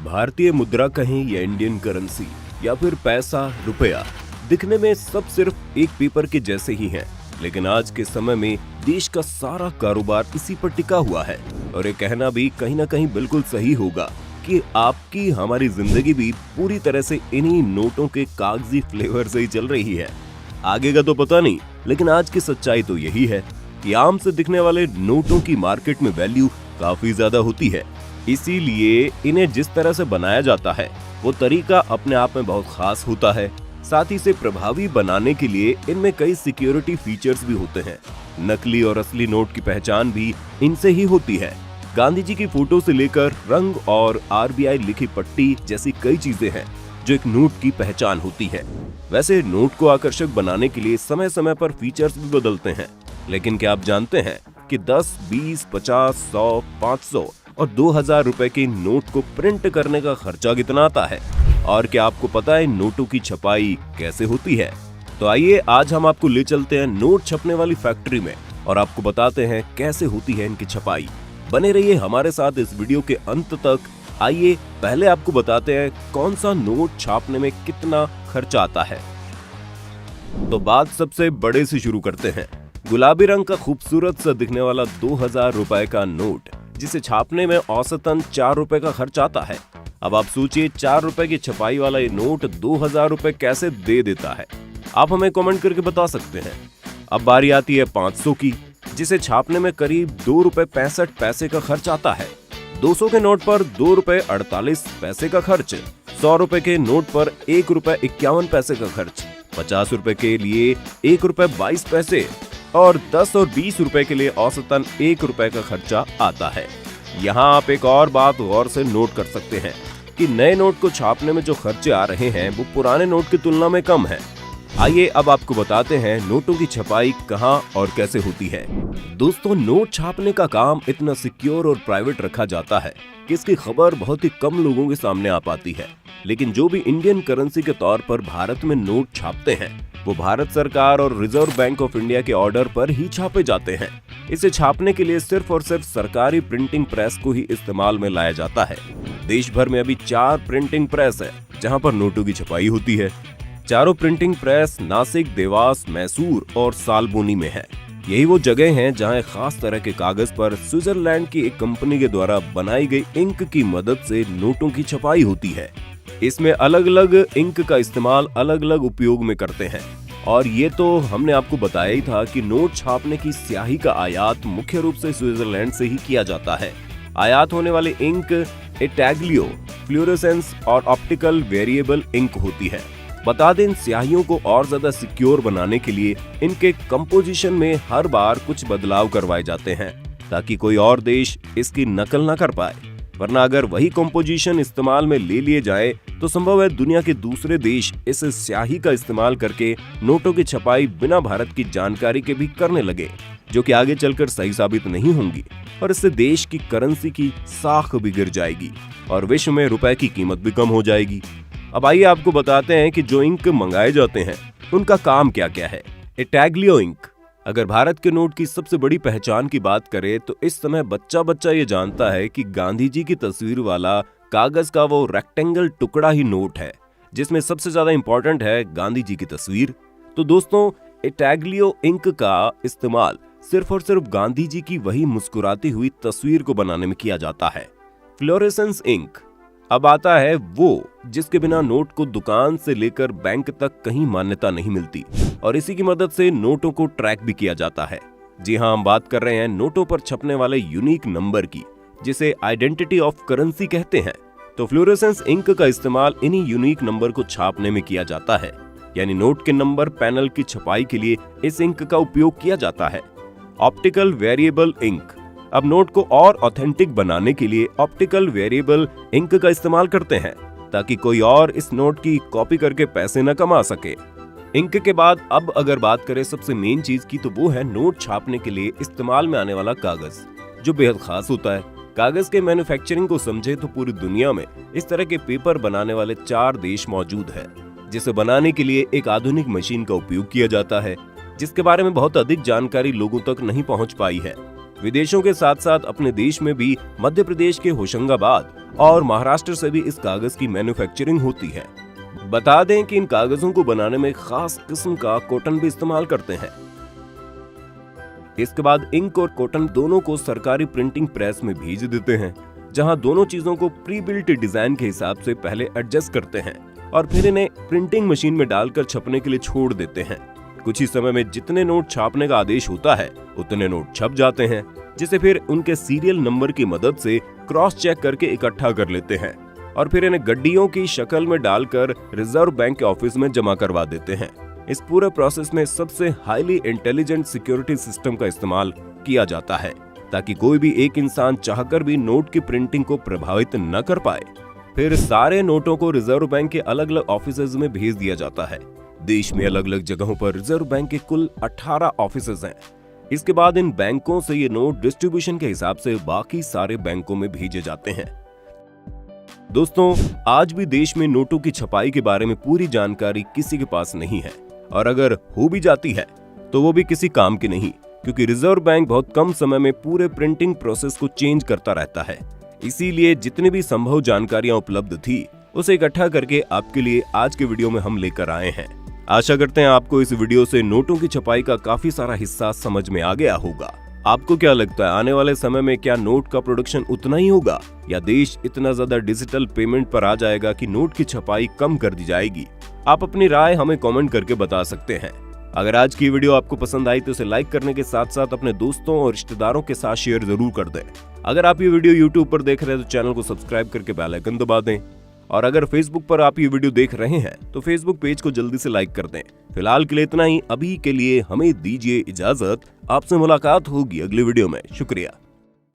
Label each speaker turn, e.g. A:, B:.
A: भारतीय मुद्रा कहें या इंडियन करेंसी या फिर पैसा रुपया, दिखने में सब सिर्फ एक पेपर के जैसे ही हैं। लेकिन आज के समय में देश का सारा कारोबार इसी पर टिका हुआ है। और ये कहना भी कहीं ना कहीं बिल्कुल सही होगा कि आपकी हमारी जिंदगी भी पूरी तरह से इन्हीं नोटों के कागजी फ्लेवर से ही चल रही है। आगे का तो पता नहीं, लेकिन आज की सच्चाई तो यही है कि आम से दिखने वाले नोटों की मार्केट में वैल्यू काफी ज्यादा होती है। इसीलिए इन्हें जिस तरह से बनाया जाता है वो तरीका अपने आप में बहुत खास होता है। साथ ही इसे प्रभावी बनाने के लिए इनमें कई सिक्योरिटी फीचर्स भी होते हैं। नकली और असली नोट की पहचान भी इनसे ही होती है। गांधी जी की फोटो से लेकर रंग और RBI लिखी पट्टी जैसी कई चीजें हैं जो एक नोट की पहचान होती है। वैसे नोट को आकर्षक बनाने के लिए समय समय पर फीचर्स भी बदलते हैं, लेकिन क्या आप जानते हैं कि 10, 20, 50, 100, 500 और 2000 रुपए के नोट को प्रिंट करने का खर्चा कितना आता है? और क्या आपको पता है नोटों की छपाई कैसे होती है? तो आइए आज हम आपको ले चलते हैं नोट छपने वाली फैक्ट्री में और आपको बताते हैं कैसे होती है इनकी छपाई। बने रहिए हमारे साथ इस वीडियो के अंत तक। आइए पहले आपको बताते हैं कौन सा नोट छापने में कितना खर्चा आता है। तो बात सबसे बड़े से शुरू करते हैं। गुलाबी रंग का खूबसूरत सा दिखने वाला 2000 रुपए का नोट, जिसे छापने में औसतन 4 रुपए का खर्च आता है। अब आप सोचिए 4 रुपए की छपाई वाला ये नोट 2000 रुपए कैसे दे देता है? आप हमें कमेंट करके बता सकते हैं। अब बारी आती है 500 की, जिसे छापने में करीब 2 रुपए 65 पैसे का खर्च आता है। 200 के नोट पर 2 रुपए 48 पैसे का खर्च, 100 रुपए के नोट पर 1 रुपए 51 पैसे का खर्च, 50 रुपए के लिए 1 रुपए 22 पैसे और 10 और 20 रुपए के लिए औसतन 1 रुपए का खर्चा आता है। यहाँ आप एक और बात गौर से नोट कर सकते हैं कि नए नोट को छापने में जो खर्चे आ रहे हैं वो पुराने नोट की तुलना में कम है। आइए अब आपको बताते हैं नोटों की छपाई कहाँ और कैसे होती है। दोस्तों, नोट छापने का काम इतना सिक्योर और प्राइवेट रखा जाता है कि इसकी खबर बहुत ही कम लोगों के सामने आ पाती है। लेकिन जो भी इंडियन करेंसी के तौर पर भारत में नोट छापते हैं वो भारत सरकार और रिजर्व बैंक ऑफ इंडिया के ऑर्डर पर ही छापे जाते हैं। इसे छापने के लिए सिर्फ और सिर्फ सरकारी प्रिंटिंग प्रेस को ही इस्तेमाल में लाया जाता है। देश भर में अभी 4 प्रिंटिंग प्रेस है जहां पर नोटों की छपाई होती है। चारों प्रिंटिंग प्रेस नासिक, देवास, मैसूर और सालबोनी में है। यही वो जगह हैं जहां खास तरह के कागज पर स्विट्जरलैंड की एक कंपनी के द्वारा बनाई गई इंक की मदद से नोटों की छपाई होती है। इसमें अलग अलग इंक का इस्तेमाल अलग अलग उपयोग में करते हैं। और ये तो हमने आपको बताया ही था कि नोट छापने की स्याही का आयात मुख्य रूप से स्विट्जरलैंड से ही किया जाता है। आयात होने वाली इंक इंटेग्लियो, फ्लोरोसेंस और ऑप्टिकल वेरिएबल इंक होती है। बता दें, इन स्याहियों को और ज्यादा सिक्योर बनाने के लिए इनके कंपोजिशन में हर बार कुछ बदलाव करवाए जाते हैं ताकि कोई और देश इसकी नकल ना कर पाए। वरना अगर वही कंपोजिशन इस्तेमाल में ले लिए जाए तो संभव है दुनिया के दूसरे देश इस स्याही का इस्तेमाल करके नोटों की छपाई बिना भारत की जानकारी के भी करने लगे, जो कि आगे चलकर सही साबित नहीं होंगी और इससे देश की करेंसी की साख भी गिर जाएगी और विश्व में रुपए की कीमत भी कम हो जाएगी। अब आइए आपको बताते हैं कि जो इंक मंगाए जाते हैं उनका काम क्या क्या है। Intaglio ink. अगर भारत के नोट की सबसे बड़ी पहचान की बात करें तो इस समय बच्चा बच्चा ये जानता है कि गांधी जी की तस्वीर वाला कागज का वो रेक्टेंगल टुकड़ा ही नोट है जिसमें सबसे ज्यादा इंपॉर्टेंट है गांधी जी की तस्वीर। तो दोस्तों, इंटेग्लियो इंक का इस्तेमाल सिर्फ और सिर्फ गांधी जी की वही मुस्कुराती हुई तस्वीर को बनाने में किया जाता है। Fluorescence ink. अब आता है वो जिसके बिना नोट को दुकान से लेकर बैंक तक कहीं मान्यता नहीं मिलती और इसी की मदद से नोटों को ट्रैक भी किया जाता है। जी हाँ, हम बात कर रहे हैं नोटों पर छपने वाले यूनिक नंबर की, जिसे आइडेंटिटी ऑफ करेंसी कहते हैं। तो फ्लोरेसेंस इंक का इस्तेमाल इन्हीं यूनिक नंबर को छापने में किया जाता है, यानी नोट के नंबर पैनल की छपाई के लिए इस इंक का उपयोग किया जाता है। Optical variable ink. अब नोट को और ऑथेंटिक बनाने के लिए ऑप्टिकल वेरिएबल इंक का इस्तेमाल करते हैं ताकि कोई और इस नोट की कॉपी करके पैसे न कमा सके। इंक के बाद अब अगर बात करें सबसे मेन चीज की तो वो है नोट छापने के लिए इस्तेमाल में आने वाला कागज, जो बेहद खास होता है। कागज के मैन्युफैक्चरिंग को समझे तो पूरी दुनिया में इस तरह के पेपर बनाने वाले 4 देश मौजूद है, जिसे बनाने के लिए एक आधुनिक मशीन का उपयोग किया जाता है जिसके बारे में बहुत अधिक जानकारी लोगों तक नहीं पहुंच पाई है। विदेशों के साथ साथ अपने देश में भी मध्य प्रदेश के होशंगाबाद और महाराष्ट्र से भी इस कागज की मैन्युफैक्चरिंग होती है। बता दें कि इन कागजों को बनाने में खास किस्म का कॉटन भी इस्तेमाल करते हैं। इसके बाद इंक और कॉटन दोनों को सरकारी प्रिंटिंग प्रेस में भेज देते हैं, जहां दोनों चीजों को प्री बिल्ट डिजाइन के हिसाब से पहले एडजस्ट करते हैं और फिर इन्हें प्रिंटिंग मशीन में डालकर छपने के लिए छोड़ देते हैं। कुछ ही समय में जितने नोट छापने का आदेश होता है उतने नोट छप जाते हैं, जिसे फिर उनके सीरियल नंबर की मदद से क्रॉस चेक करके इकट्ठा कर लेते हैं और फिर इन्हें गड्डियों की शक्ल में डालकर रिजर्व बैंक के ऑफिस में जमा करवा देते हैं। इस पूरे प्रोसेस में सबसे हाईली इंटेलिजेंट सिक्योरिटी सिस्टम का इस्तेमाल किया जाता है, ताकि कोई भी एक इंसान चाहकर भी नोट की प्रिंटिंग को प्रभावित न कर पाए। फिर सारे नोटों को रिजर्व बैंक के अलग अलग ऑफिसेज में भेज दिया जाता है। देश में अलग अलग जगहों पर रिजर्व बैंक के कुल 18 ऑफिसेज हैं। इसके बाद इन बैंकों से ये नोट डिस्ट्रीब्यूशन के हिसाब से बाकी सारे बैंकों में भेजे जाते हैं। दोस्तों, आज भी देश में नोटों की छपाई के बारे में पूरी जानकारी किसी के पास नहीं है, और अगर हो भी जाती है तो वो भी किसी काम की नहीं, क्योंकि रिजर्व बैंक बहुत कम समय में पूरे प्रिंटिंग प्रोसेस को चेंज करता रहता है। इसीलिए जितनी भी संभव जानकारियां उपलब्ध थी उसे इकट्ठा करके आपके लिए आज के वीडियो में हम लेकर आए हैं। आशा करते हैं आपको इस वीडियो से नोटों की छपाई का काफी सारा हिस्सा समझ में आ गया होगा। आपको क्या लगता है, आने वाले समय में क्या नोट का प्रोडक्शन उतना ही होगा, या देश इतना ज्यादा डिजिटल पेमेंट पर आ जाएगा कि नोट की छपाई कम कर दी जाएगी? आप अपनी राय हमें कमेंट करके बता सकते हैं। अगर आज की वीडियो आपको पसंद आई तो इसे लाइक करने के साथ साथ अपने दोस्तों और रिश्तेदारों के साथ शेयर जरूर कर दें। अगर आप ये वीडियो YouTube पर देख रहे हैं तो चैनल को सब्सक्राइब करके बेल आइकन दबा दें, और अगर Facebook पर आप ये वीडियो देख रहे हैं तो Facebook पेज को जल्दी से लाइक कर दें। फिलहाल के लिए इतना ही। अभी के लिए हमें दीजिए इजाजत। आपसे मुलाकात होगी अगली वीडियो में। शुक्रिया।